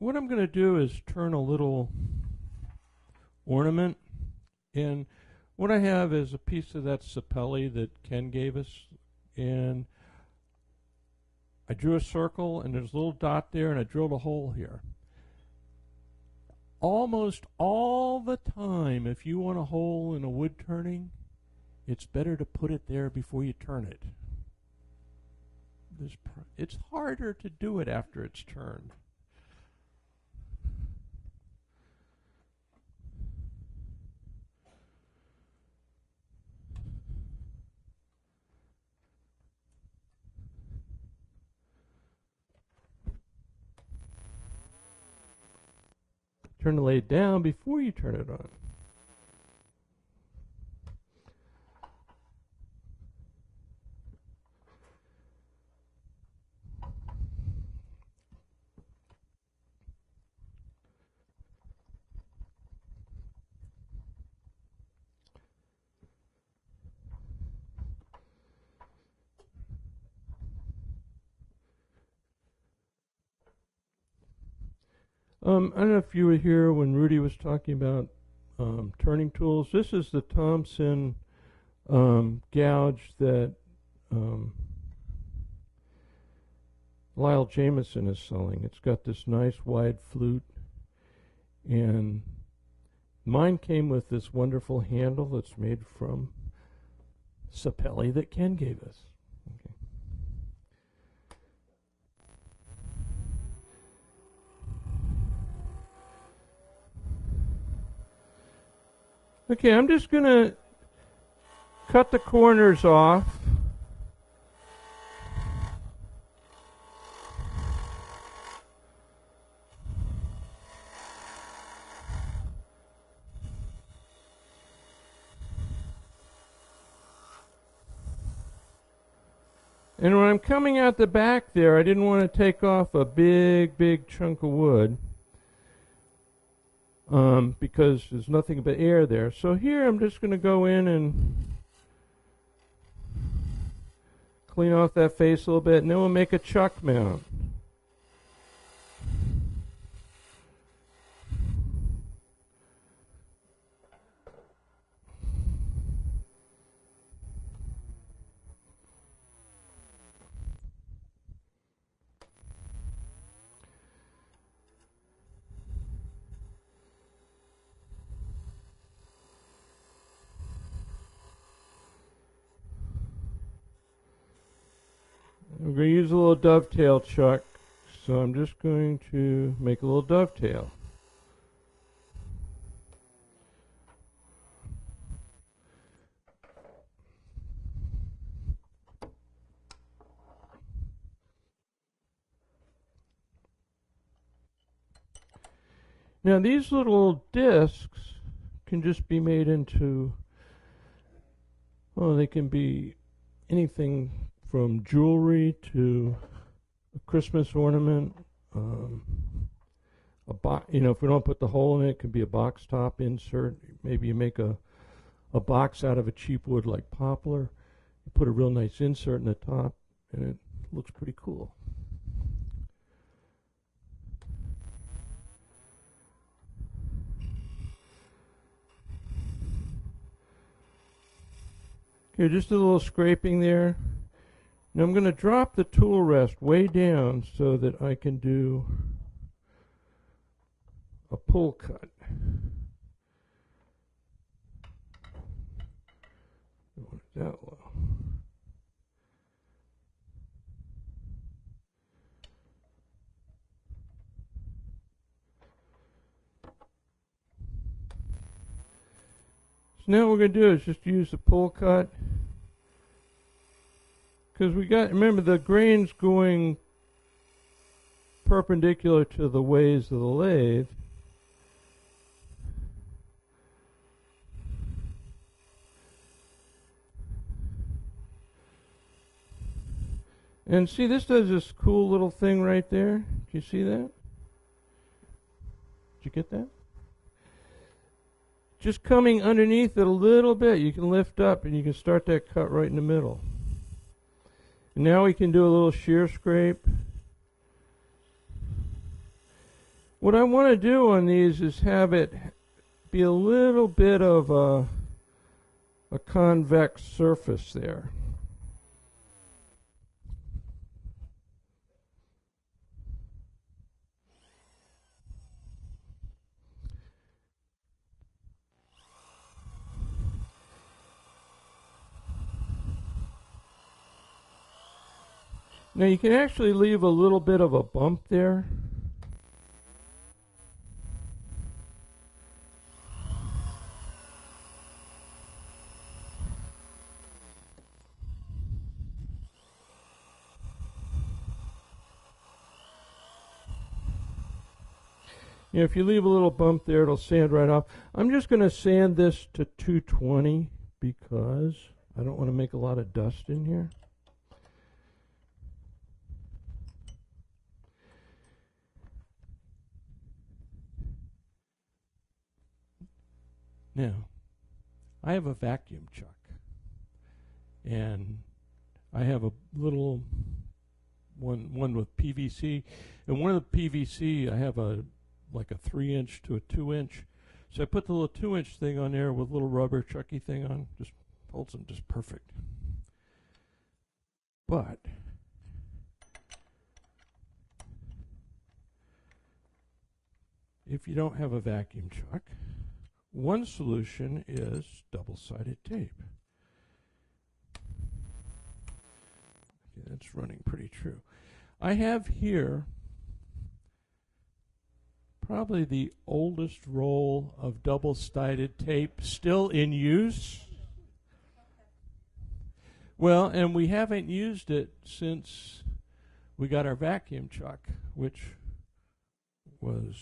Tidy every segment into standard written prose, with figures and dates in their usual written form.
what I'm going to do is turn a little ornament, and what I have is a piece of that sapelli that Ken gave us, and I drew a circle, and there's a little dot there, and I drilled a hole here. Almost all the time, if you want a hole in a wood turning, it's better to put it there before you turn it. It's harder to do it after it's turned. Turn the lathe down before you turn it on. I don't know if you were here when Rudy was talking about turning tools. This is the Thompson gouge that Lyle Jameson is selling. It's got this nice wide flute, and mine came with this wonderful handle that's made from sapelli that Ken gave us. Okay, I'm just going to cut the corners off. And when I'm coming out the back there, I didn't want to take off a big chunk of wood. Because there's nothing but air there. So here I'm just going to go in and clean off that face a little bit, and then we'll make a chuck mount. We're going to use a little dovetail chuck, so I'm just going to make a little dovetail. Now these little discs can just be made into, well, they can be anything from jewelry to a Christmas ornament. If we don't put the hole in it, it could be a box top insert. Maybe you make a box out of a cheap wood like poplar. You put a real nice insert in the top, and it looks pretty cool. Okay, just a little scraping there. Now I'm going to drop the tool rest way down so that I can do a pull cut. Don't want it that low. So now what we're going to do is just use the pull cut. Because remember, the grain's going perpendicular to the ways of the lathe. And see, this does this cool little thing right there. Do you see that? Did you get that? Just coming underneath it a little bit, you can lift up and you can start that cut right in the middle. And now we can do a little shear scrape. What I want to do on these is have it be a little bit of a convex surface there. Now you can actually leave a little bit of a bump there. You know, if you leave a little bump there, it'll sand right off. I'm just going to sand this to 220 because I don't want to make a lot of dust in here. Now, I have a vacuum chuck, and I have a little one with PVC, and one of the PVC I have like a 3-inch to a 2-inch. So I put the little 2-inch thing on there with a little rubber chucky thing on, just holds them just perfect. But if you don't have a vacuum chuck, one solution is double-sided tape. Okay, that's running pretty true. I have here probably the oldest roll of double-sided tape still in use. Well, and we haven't used it since we got our vacuum chuck, which was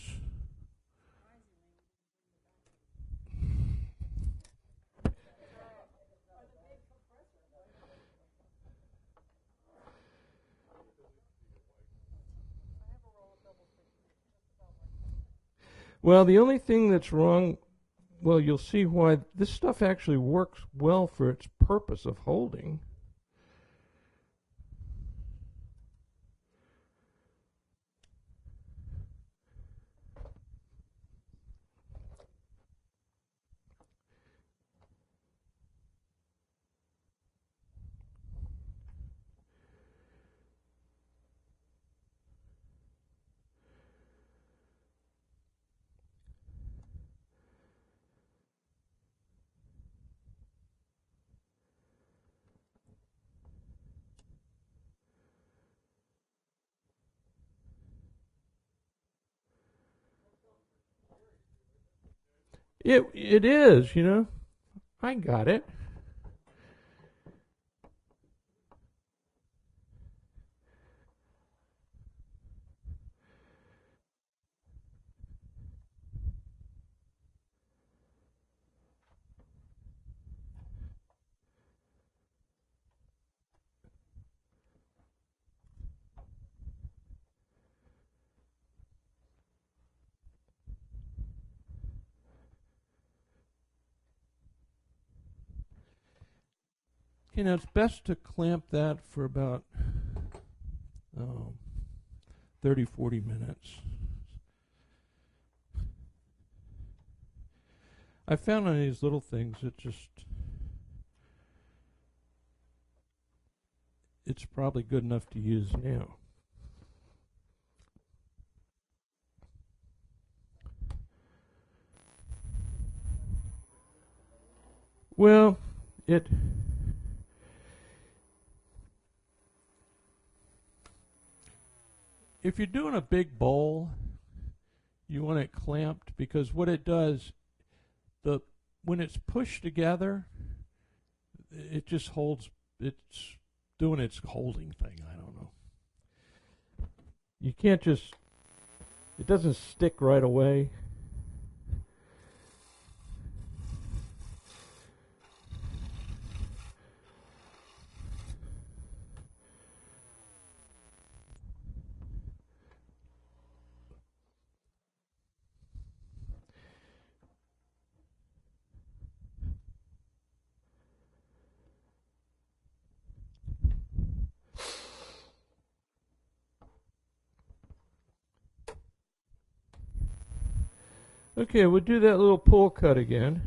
well, the only thing that's wrong, well, you'll see why this stuff actually works well for its purpose of holding. It is, you know. I got it. You know, it's best to clamp that for about 30, 40 minutes. I found on these little things, it's probably good enough to use now. Well, if you're doing a big bowl, you want it clamped because what it does, when it's pushed together, it just holds. It's doing its holding thing. I don't know. You can't just. It doesn't stick right away. Okay, we'll do that little pull cut again.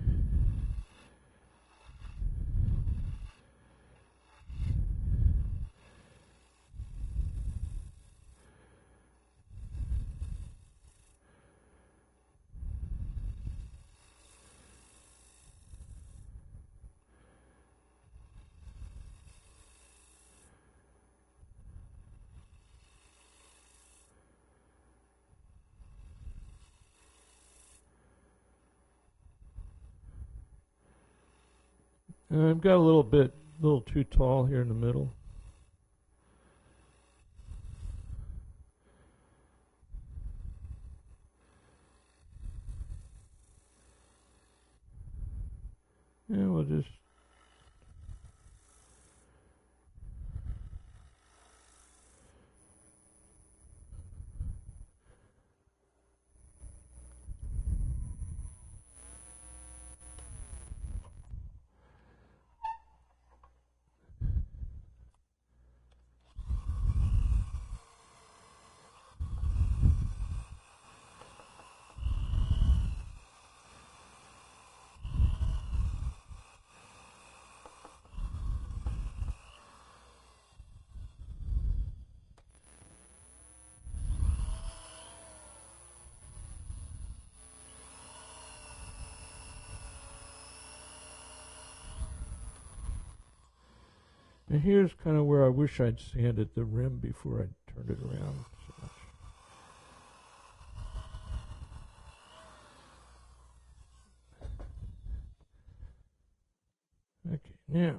And I've got a little too tall here in the middle. And we'll just and here's kind of where I wish I'd sanded the rim before I turned it around so much. Okay, now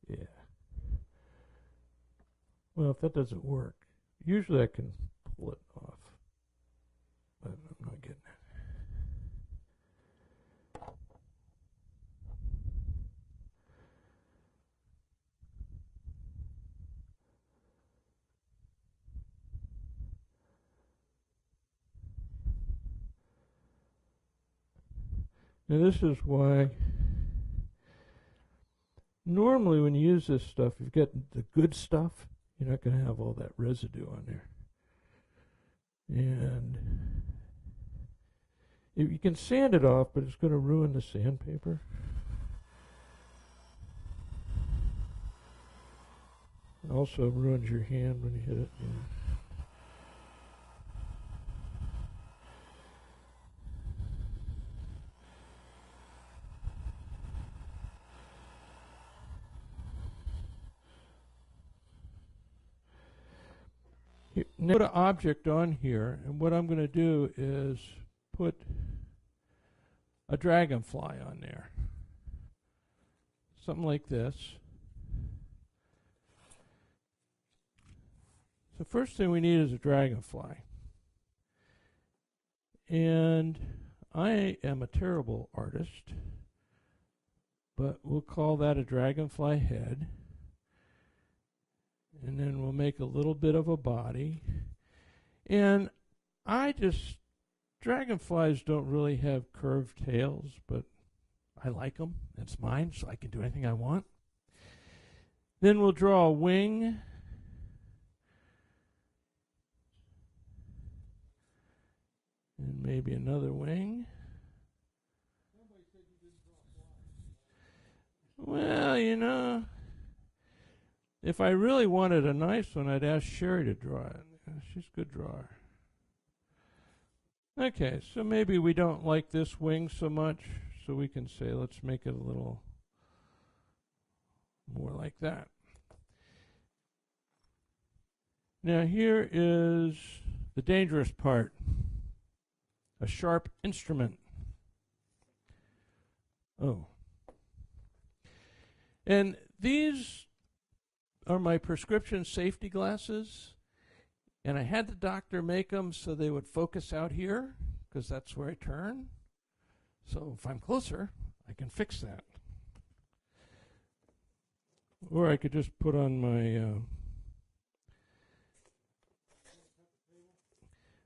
yeah. Well, if that doesn't work, usually I can pull it off, but I'm not getting it. Now this is why normally when you use this stuff, you've got the good stuff, you're not going to have all that residue on there. And you can sand it off, but it's going to ruin the sandpaper. It also ruins your hand when you hit it. Yeah. Now put an object on here, and what I'm going to do is put a dragonfly on there. Something like this. So first thing we need is a dragonfly. And I am a terrible artist, but we'll call that a dragonfly head. And then we'll make a little bit of a body. And dragonflies don't really have curved tails, but I like them. It's mine, so I can do anything I want. Then we'll draw a wing. And maybe another wing. Well, if I really wanted a nice one, I'd ask Sherry to draw it. She's a good drawer. Okay, so maybe we don't like this wing so much, so we can say, let's make it a little more like that. Now here is the dangerous part. A sharp instrument. Oh. And these are my prescription safety glasses, and I had the doctor make them so they would focus out here, because that's where I turn. So if I'm closer, I can fix that. Or I could just put on my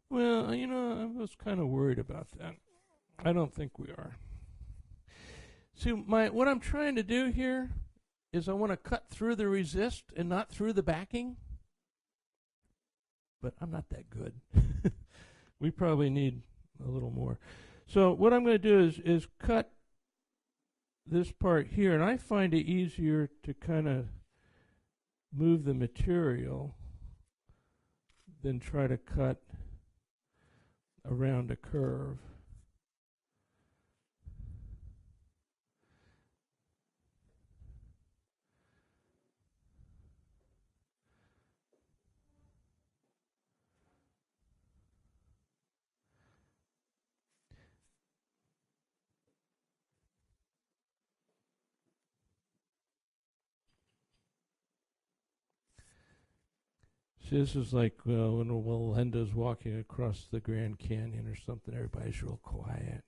well, I was kind of worried about that. I don't think we are. See, what I'm trying to do here is I want to cut through the resist and not through the backing. But I'm not that good. We probably need a little more. So what I'm going to do is cut this part here, and I find it easier to kind of move the material than try to cut around a curve. See, this is like when Melinda's walking across the Grand Canyon or something. Everybody's real quiet.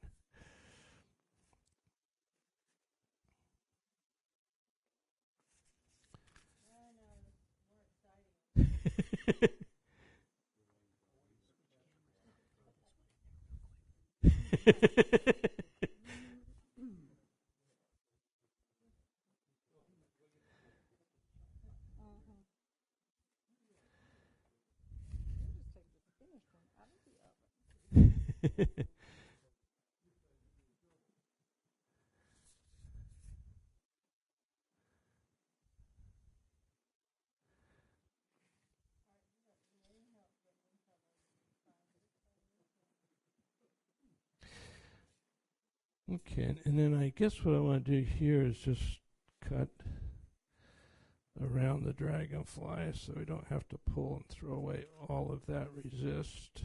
Okay, and then I guess what I want to do here is just cut around the dragonfly so we don't have to pull and throw away all of that resist.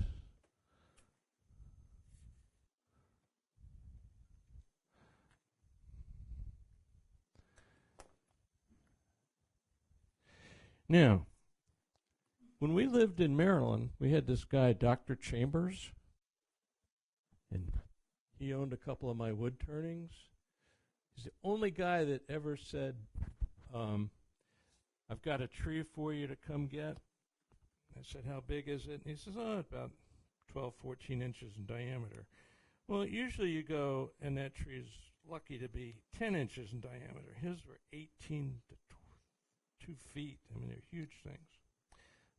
Now, when we lived in Maryland, we had this guy, Dr. Chambers, and he owned a couple of my wood turnings. He's the only guy that ever said, I've got a tree for you to come get. I said, how big is it? And he says, oh, about 12, 14 inches in diameter. Well, usually you go, and that tree is lucky to be 10 inches in diameter. His were 18 to 2 feet. I mean, they're huge things.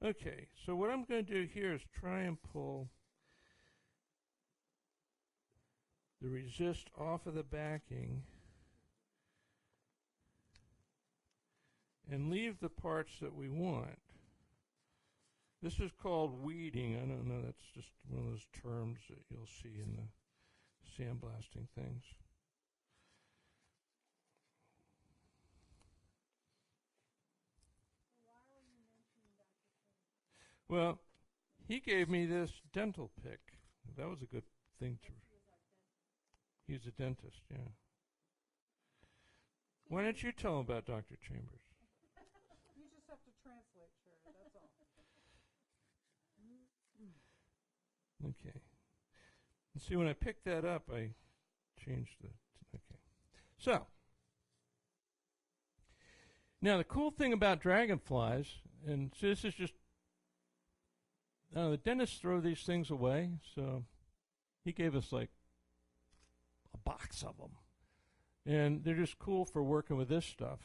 Okay, so what I'm going to do here is try and pull the resist off of the backing and leave the parts that we want. This is called weeding. I don't know, that's just one of those terms that you'll see in the sandblasting things. Well, he gave me this dental pick. That was a good thing to... He's a dentist, yeah. Why don't you tell him about Dr. Chambers? You just have to translate, Sherry, that's all. Okay. And see, when I picked that up, I changed the... Okay. So, now the cool thing about dragonflies, and so this is just... the dentists throw these things away, so he gave us like a box of them. And they're just cool for working with this stuff.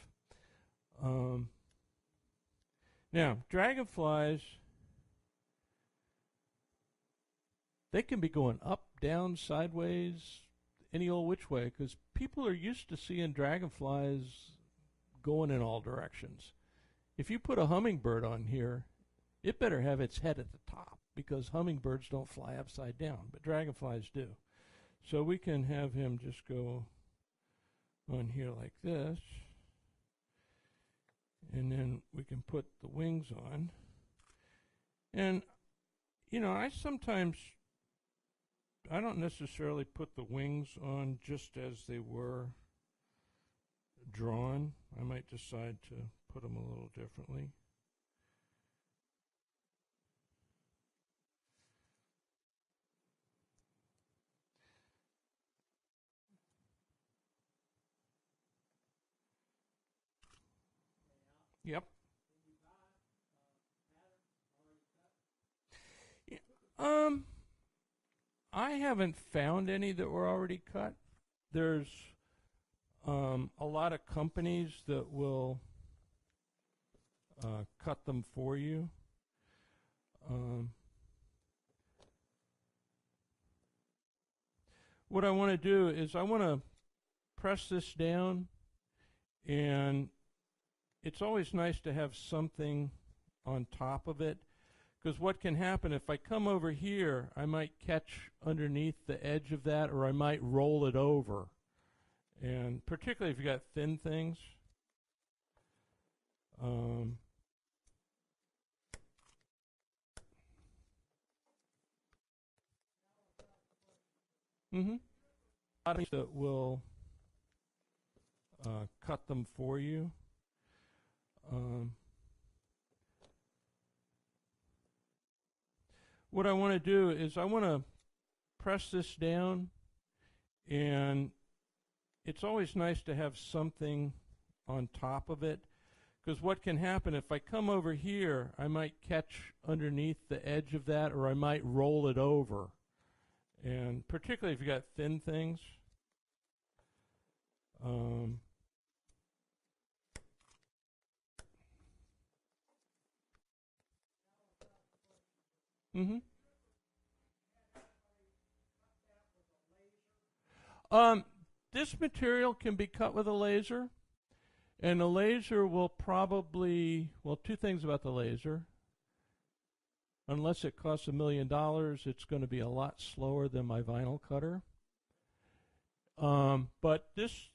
Now, dragonflies, they can be going up, down, sideways, any old which way, because people are used to seeing dragonflies going in all directions. If you put a hummingbird on here, it better have its head at the top, because hummingbirds don't fly upside down, but dragonflies do. So we can have him just go on here like this, and then we can put the wings on. And, you know, I don't necessarily put the wings on just as they were drawn. I might decide to put them a little differently. Yep. I haven't found any that were already cut. There's a lot of companies that will cut them for you. What I want to do is I want to press this down, and it's always nice to have something on top of it, because what can happen if I come over here, I might catch underneath the edge of that, or I might roll it over. And particularly if you got thin things. That will cut them for you. What I want to do is I want to press this down, and it's always nice to have something on top of it, because what can happen if I come over here, I might catch underneath the edge of that, or I might roll it over. And particularly if you got thin things. This material can be cut with a laser, and the laser will probably, well, two things about the laser. Unless it costs $1 million, it's going to be a lot slower than my vinyl cutter. But this,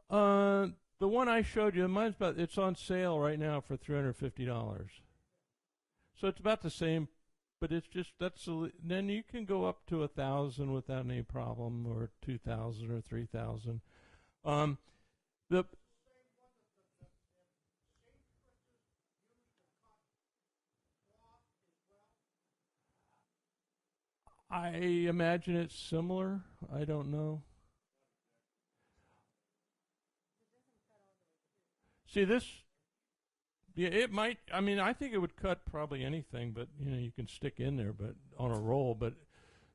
the one I showed you, mine's it's on sale right now for $350. So it's about the same, but it's just, then you can go up to 1,000 without any problem, or 2,000 or 3,000. I imagine it's similar. I don't know. See this? Yeah, it might. I mean, I think it would cut probably anything, but you can stick in there, but on a roll. But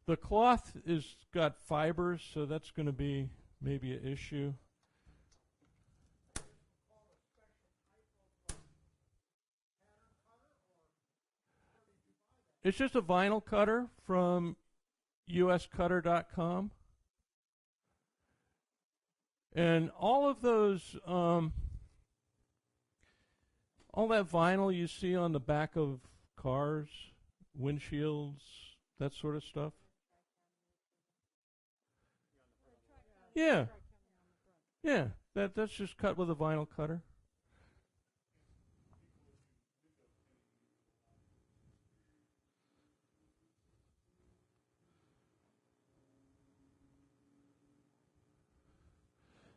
the cloth is got fibers, so that's going to be maybe an issue. It's just a vinyl cutter from uscutter.com. And all of those, all that vinyl you see on the back of cars, windshields, that sort of stuff. Yeah. Yeah, that's just cut with a vinyl cutter.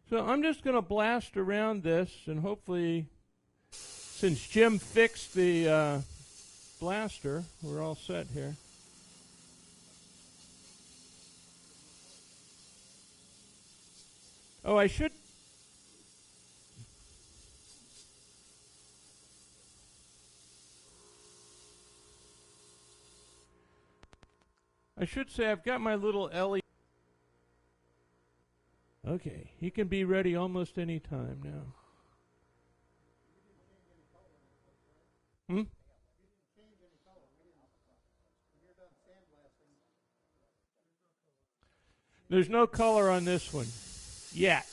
So I'm just going to blast around this, and hopefully, since Jim fixed the blaster, we're all set here. Oh, I should say I've got my little LED. Okay, he can be ready almost any time now. There's no color on this one yet.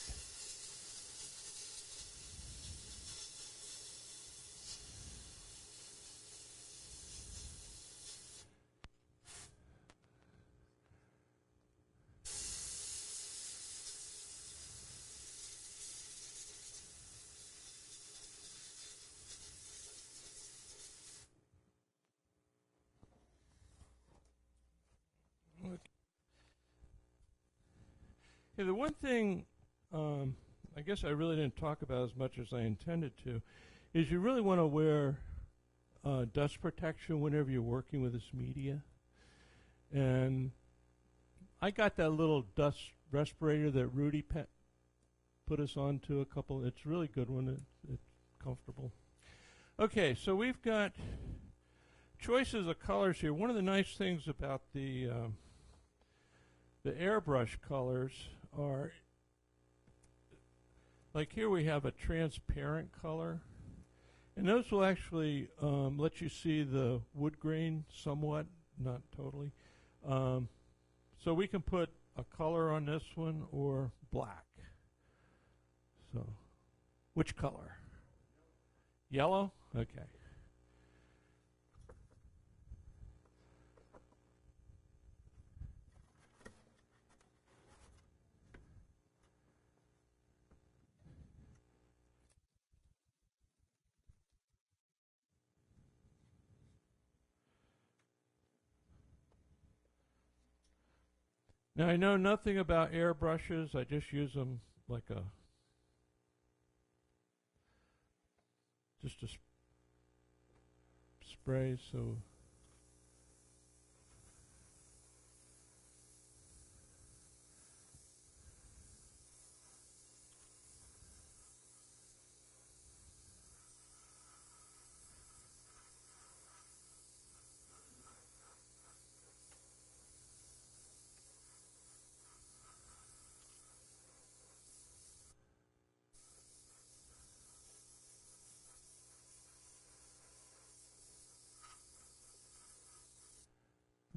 Yeah, the one thing I guess I really didn't talk about as much as I intended to is you really want to wear dust protection whenever you're working with this media. And I got that little dust respirator that Rudy put us onto a couple. It's a really good one. It's comfortable. Okay, so we've got choices of colors here. One of the nice things about the airbrush colors are, like here we have a transparent color, and those will actually let you see the wood grain somewhat, not totally. So we can put a color on this one or black. So, which color? Yellow? Okay. Now I know nothing about airbrushes. I just use them like just a spray. So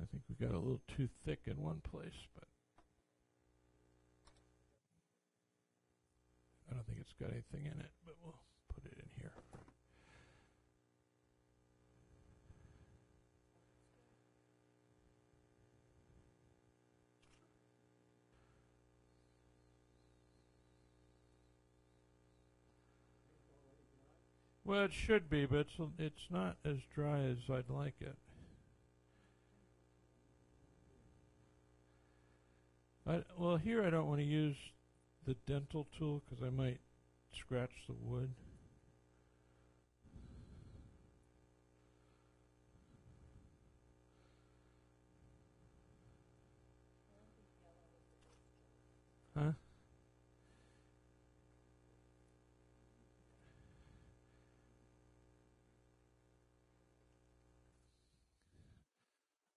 I think we got a little too thick in one place, but I don't think it's got anything in it, but we'll put it in here. Well, it should be, but it's not as dry as I'd like it. Well, here I don't want to use the dental tool because I might scratch the wood. Huh?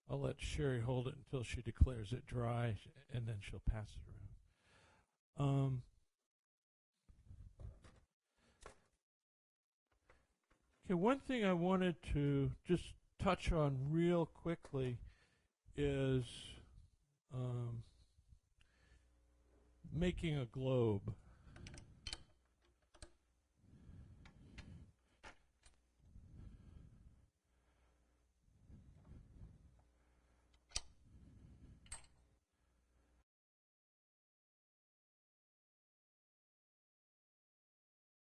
I'll let Sherry hold it until she declares it dry, and then she'll pass it around. Okay, one thing I wanted to just touch on real quickly is making a globe.